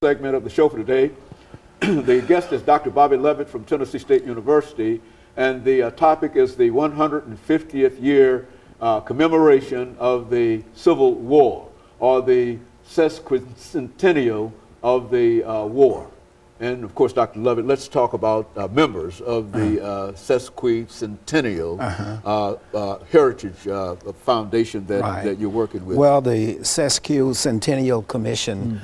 segment of the show for today. The guest is Dr. Bobby Lovett from Tennessee State University, and the topic is the 150th year commemoration of the Civil War, or the Sesquicentennial of the war. And of course, Dr. Lovett, let's talk about members of the Sesquicentennial Heritage Foundation that you're working with. Well, the Sesquicentennial Commission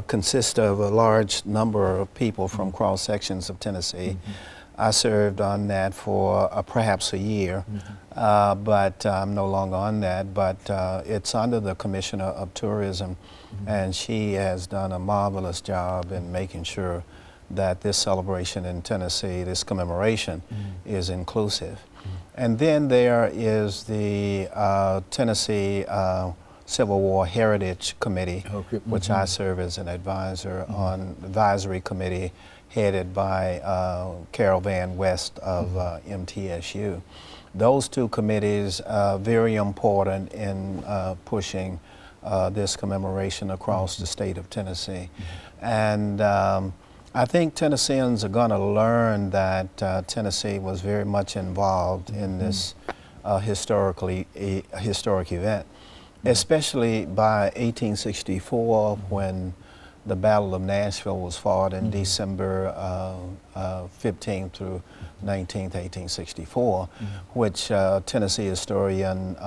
consists of a large number of people from cross sections of Tennessee. I served on that for perhaps a year, but I'm no longer on that, but it's under the Commissioner of Tourism, and she has done a marvelous job in making sure that this celebration in Tennessee, this commemoration, is inclusive. And then there is the Tennessee Civil War Heritage Committee, which I serve as an advisor on the advisory committee headed by Carol Van West of MTSU. Those two committees are very important in pushing this commemoration across the state of Tennessee. And I think Tennesseans are going to learn that Tennessee was very much involved in this historic event, especially by 1864 when the Battle of Nashville was fought in December 15th through 19th, 1864, which Tennessee historian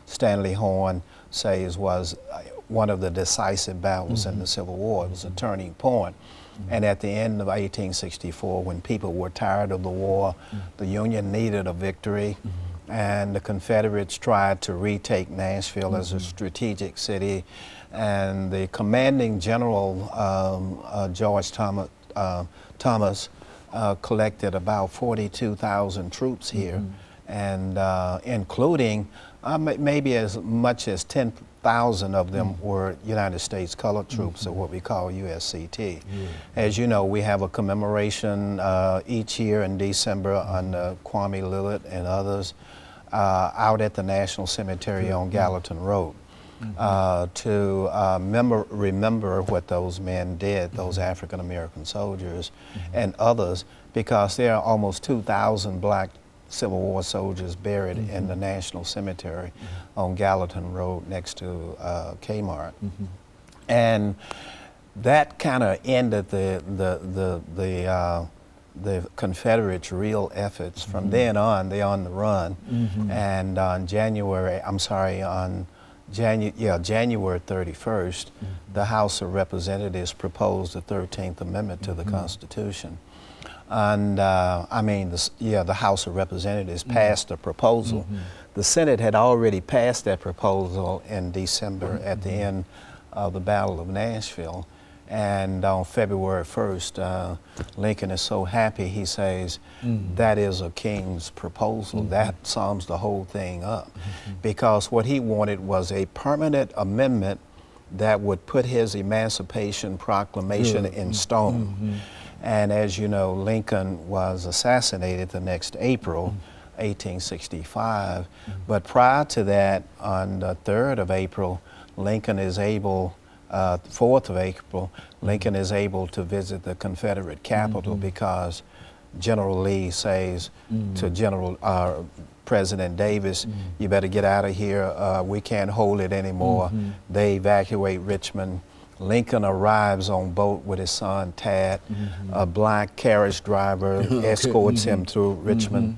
Stanley Horn says was one of the decisive battles in the Civil War. It was a turning point. And at the end of 1864, when people were tired of the war, the Union needed a victory, and the Confederates tried to retake Nashville as a strategic city, and the commanding general, George Thomas, collected about 42,000 troops here, and including maybe as much as 10,000 of them were United States colored troops, or what we call USCT. As you know, we have a commemoration each year in December on Kwame Lillard and others out at the National Cemetery on Gallatin Road to remember what those men did, those African American soldiers and others, because there are almost 2,000 black Civil War soldiers buried in the National Cemetery on Gallatin Road next to Kmart. And that kind of ended the Confederates' real efforts. From then on, they're on the run. And on January 31st, the House of Representatives proposed the 13th Amendment to the Constitution. And the House of Representatives passed a proposal. The Senate had already passed that proposal in December at the end of the Battle of Nashville. And on February 1st, Lincoln is so happy, he says, that is a king's proposal. That sums the whole thing up. Because what he wanted was a permanent amendment that would put his Emancipation Proclamation in stone. And as you know, Lincoln was assassinated the next April, 1865. But prior to that, on the 3rd of April, Lincoln is able, 4th of April, Lincoln is able to visit the Confederate capital because General Lee says to President Davis, you better get out of here, we can't hold it anymore. They evacuate Richmond. Lincoln arrives on boat with his son Tad. A black carriage driver escorts him through Richmond.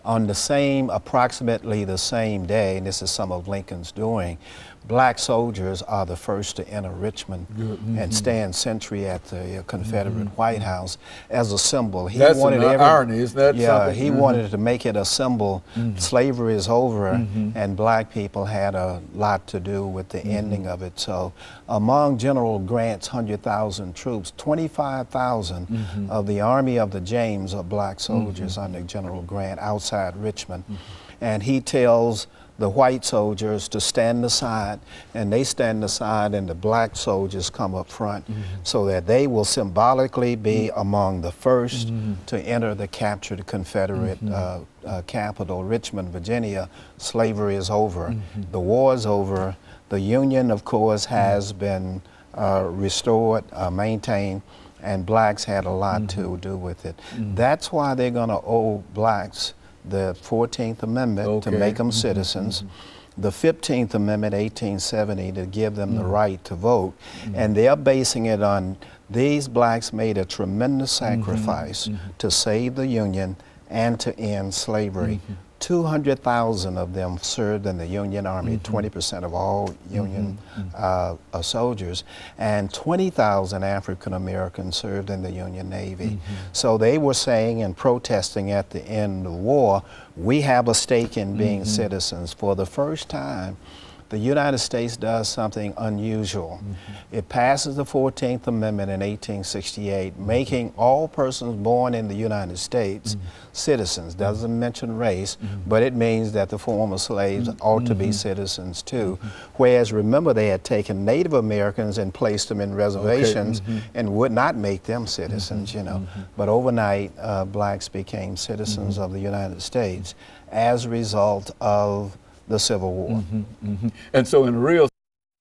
On the approximately the same day, and this is some of Lincoln's doing, black soldiers are the first to enter Richmond and stand sentry at the Confederate White House as a symbol. He wanted irony, isn't that something? He wanted to make it a symbol. Slavery is over, and black people had a lot to do with the ending of it. So among General Grant's 100,000 troops, 25,000 of the Army of the James are black soldiers under General Grant outside Richmond. And he tells the white soldiers to stand aside, and they stand aside, and the black soldiers come up front so that they will symbolically be among the first to enter the captured Confederate capital, Richmond, Virginia. Slavery is over. The war is over. The Union, of course, has been restored, maintained, and blacks had a lot to do with it. That's why they're going to owe blacks the 14th Amendment to make them citizens, the 15th Amendment, 1870, to give them the right to vote, and they're basing it on these blacks made a tremendous sacrifice to save the Union and to end slavery. 200,000 of them served in the Union Army, 20% of all Union soldiers, and 20,000 African Americans served in the Union Navy. So they were saying and protesting at the end of the war, we have a stake in being citizens. For the first time, the United States does something unusual. It passes the 14th Amendment in 1868, making all persons born in the United States citizens. Doesn't mention race, but it means that the former slaves ought to be citizens too. Whereas, remember, they had taken Native Americans and placed them in reservations and would not make them citizens, you know. But overnight, blacks became citizens of the United States as a result of the Civil War. And so in real